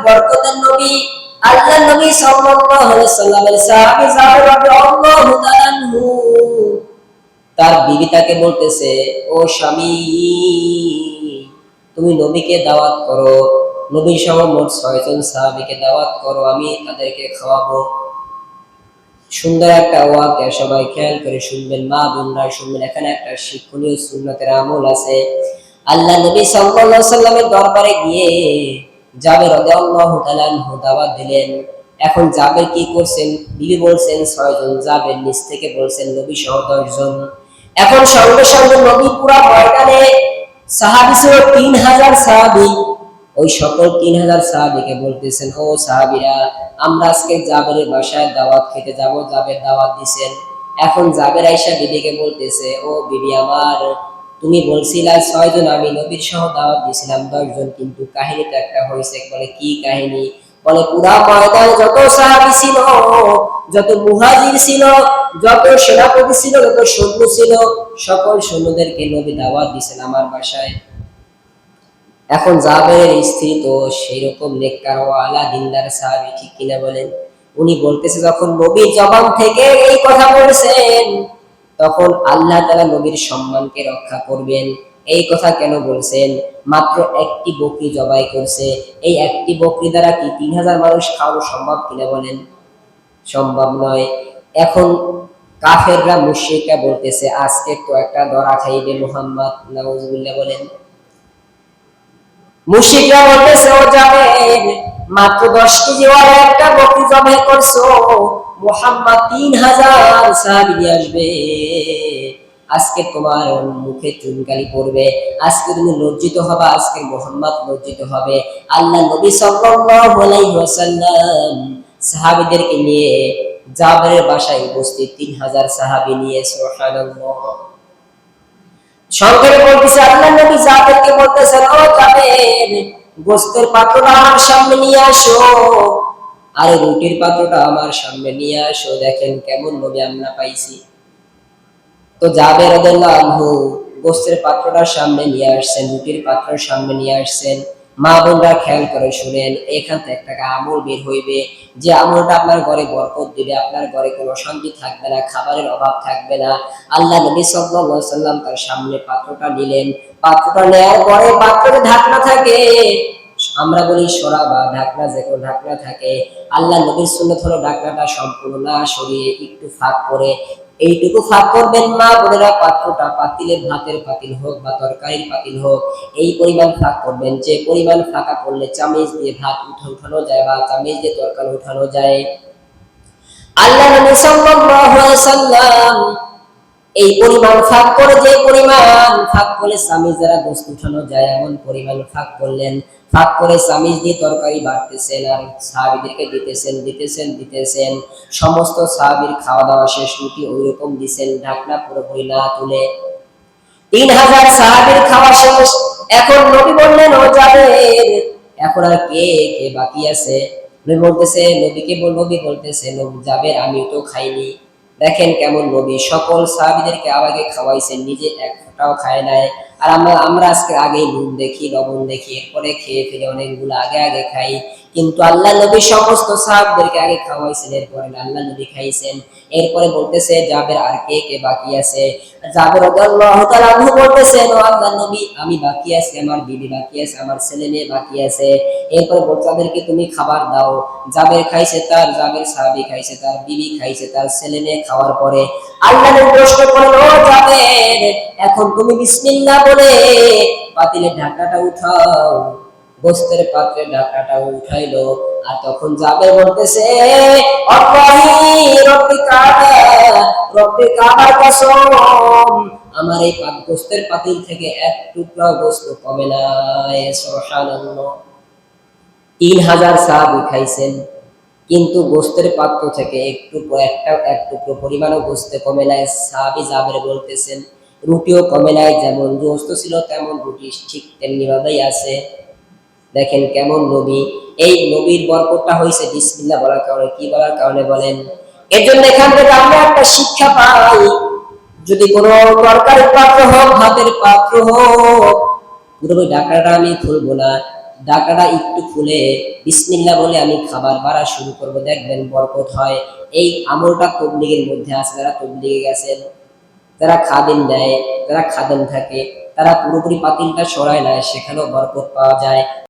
বরকতের নবী আল্লাহ নবী সাল্লাল্লাহু আলাইহি ওয়াসাল্লামের সাহাবী জাবের রাদিয়াল্লাহু তাআলা আনহু তার বিবি তাকে বলতেছে, ও স্বামী, তুমি নবীকে দাওয়াত করো, নবী সহ মোট 6 জন সাহাবীকে দাওয়াত করো, আমি তাদেরকে খাওয়াবো। সুন্দর একটা ওয়াক্য, সবাই খেয়াল করে শুনবেন, মা বোনরা শুনবেন। এখানে একটা শিক্ষণীয় সুন্নতের আমল আছে। আল্লাহ নবী সাল্লাল্লাহু আলাইহি ওয়াসাল্লামের দরবারে গিয়ে জাবের রাদিয়াল্লাহু তাআলা আনহু দাওয়াত দিলেন। এখন জাবের কি করছেন? বিবি বলছেন 6 জন, জাবের নিচ থেকে বলছেন নবী সহ 10 জন। এখন সঙ্গে সঙ্গে নবী পুরা ময়দানে সাহাবী ছিল 3000 সাহাবী, ওই সকল 3000 সাহাবীকে বলতেছেন, ও সাহাবীরা, আমরা আজকে জাবেরের বাসায় দাওয়াত খেতে যাব, জাবের দাওয়াত দিবেন। এখন জাবের আয়েশা বিবিকে বলতেছে, ও বিবি আমার, তুমি বলছিলা 6 জন, আমি নবীর সহ দাওয়াত দিয়েছিলাম 10 জন, কিন্তু কাহিনীটা একটা হয়েছে। বলে কি কাহিনী? বলে পুরা ময়দানে যত সাহাবী ছিল, যত মুহাজির ছিল, যত সেনাপতি ছিল, যত সৈন্য ছিল, সকল সৈন্যদেরকে নবী দাওয়াত দিয়েছেন আমার বাসায়। এখন জাবেরের স্ত্রী তো সেরকম নেককার ওয়ালা দিনদার সাহাবী, ঠিক কিনা বলেন? উনি বলতেছে, যখন নবীর জবান থেকে এই কথা বলেছেন, তখন আল্লাহ তাআলা নবীর সম্মানকে রক্ষা করবেন। এই কথা কেন বলছেন? মাত্র একটি বকরি জবাই করছে, এই একটি বকরি দ্বারা কি 3000 মানুষ খাওয়ানো সম্ভব কিনা বলেন? সম্ভব নয়। এখন কাফেররা মুশরিকরা বলতেছে, আজকে তো একটা ধরা খাইবে মুহাম্মদ, নাউজুবিল্লাহ বলেন। মুশরিকরা বলতেছে, ও জাবের, মাত্র 10 কেজি ওয়ালা একটা বকরি জবাই করছো, মুহাম্মদ 3000 সাহাবী নিয়ে আসবে, আজকে তোমার মুখে চুনকালি পড়বে, আজকে তুমি লজ্জিত হবে, আজকে মুহাম্মদ লজ্জিত হবে। আল্লাহ নবী সাল্লাল্লাহু আলাইহি ওয়াসাল্লাম সাহাবীদেরকে নিয়ে জাবেরের বাসায় উপস্থিত, 3000 সাহাবী নিয়ে। সুবহানাল্লাহ। সংক্ষেপে বলতেছে, আল্লাহ নবী জাবেরকে বলতেছেন, ও জাবের, গোশতের পাত্রটা আমার সামনে নিয়ে আসো, আর রুটির পাত্রটা আমার সামনে নিয়ে আসো। দেখেন কেমন নবী আমরা পাইছি। তো জাবের রাদিয়াল্লাহু আনহু গোশতের পাত্রটার সামনে নিয়ে আসছেন, রুটির পাত্রের সামনে নিয়ে আসছেন। মা বোনরা খেয়াল করে শুনেন, এখান থেকে একটা আমল বের হইবে, যে আমলটা আপনার ঘরে বরকত দিবে, আপনার ঘরে কোনো অশান্তি থাকবে না, খাবারের অভাব থাকবে না। আল্লাহ নবী সাল্লাল্লাহু আলাইহি ওয়াসাল্লাম তার সামনে পাত্রটা নিলেন। পাত্রটা নেয়ার পরে পাত্রে ঢাকনা থাকে, আমরা বলি সরা বা ঢাকনা, যে কোনো ঢাকনা থাকে। আল্লাহ নবীর সুন্নাত হলো ঢাকনাটা সম্পূর্ণ না সরিয়ে একটু ফাঁক করে, এইটুকু ফাঁক করবেন মা বোনেরা, পাত্রটা পাতিলের ভাতের পাতিল হোক বা তরকারির পাতিল হোক, এই পরিমাণ ফাঁক করবেন, যে পরিমাণ ফাঁকা করলে চামচ দিয়ে ভাত উঠানো যায় বা চামচ দিয়ে তরকারি উঠানো যায়। আল্লাহ নবী সাল্লাল্লাহু আলাইহি ওয়াসাল্লাম এই পরিমাণ ফাঁক করে, যে পরিমাণ ফাঁক করলে চামচ দ্বারা গোশত উঠানো যায় এমন পরিমাণ ফাঁক করলেন। ফাঁক করে চামচ দিয়ে তরকারি বাড়তেছেন আর সাহাবীদেরকে দিতেছেন। সমস্ত সাহাবীর খাওয়া দাওয়া শেষ, রুটি ওইরকম দিছেন, ঢাকনা পুরোপুরি না তুলে। 3000 সাহাবীর খাওয়া শেষ। এখন নবী বললেন, ও জাবের, এখন আর কে কে বাকি আছে? নবী বলতেছে, নবী জাবের, আমি তো খাইনি। দেখেন কেমন নবী সকল সাহাবীদেরকে আগে খাওয়াইছেন, নিজে এক ফোঁটাও খায় নাই। আর আমরা আজকে আগে নুন দেখি, লবণ দেখি, এরপরে খেয়ে ফেলে অনেকগুলো আগে খাই। কিন্তু আল্লাহ নবী সমস্ত সাহাবীদেরকে আগে খাওয়াইছেন, এরপরে আল্লাহ নবী খাইছেন। এরপরে বলতেছে, জাবের, আর কে কে বাকি আছে? জাবের রাদিয়াল্লাহু তাআলা আনহু বলতেছেন, ও আল্লাহ নবী, আমি বাকি আছি, আমার বিবি বাকি আছে, আমার ছেলে মেয়ে বাকি আছে। এরপর বাচ্চাদেরকে তুমি খাবার দাও। জাবের খাইছে তার, জাবের সাহাবী খাইছে তার, বিবি খাইছে তার, ছেলে মেয়ে খাওয়ার পরে আল্লাহ নবী প্রশ্ন করলেন, ও জাবের, এখন তুমি বিসমিল্লাহ বলে পাতিলের ঢাকনাটা উঠাও। গোশতের পাত্রের ঢাকনাটা উঠাইলো। আর তখন জাবের বলতেছে, আল্লাহি রব্বি কাবা, রব্বি কাবার কসম, আমার এই গোশতের পাতিল থেকে এক টুকরা গোশত কমে নাই। সুবহানাল্লাহ। 3000 সাহাবী খাইছেন, কিন্তু গোশতের পাত্র থেকে এক টুকরো পরিমাণও গোশত কমে নাই। সাহাবী জাবের বলতেছেন, রুটিও কমে নাই, যেমন গোশত ছিল তেমন রুটি ঠিক তেমনি ভাবেই আছে। দেখেন কেমন নবী। এই নবীর বরকতটা হয়েছে বিসমিল্লাহ বলার কারণে। কি বলার কারণে বলেন? এর জন্য এখান থেকে আমরা একটা শিক্ষা পাই, যদি কোনো তরকারির পাত্র হোক, ভাতের পাত্র হোক, পুরোপুরি ঢাকনাটা আমি খুলবো না, ঢাকাটা একটু খুলে বিসমিল্লাহ বলে আমি খাবার বাড়া শুরু করব, দেখবেন বরকত হয়। এই আমলটা তবলিগের মধ্যে আছে। যারা তবলিগে গেছেন, তারা খাদেম দেয়, তারা খাদেম থাকে, তারা পুরোপুরি পাতিলটা সরায় নেয়, সেখানেও বরকত পাওয়া যায়।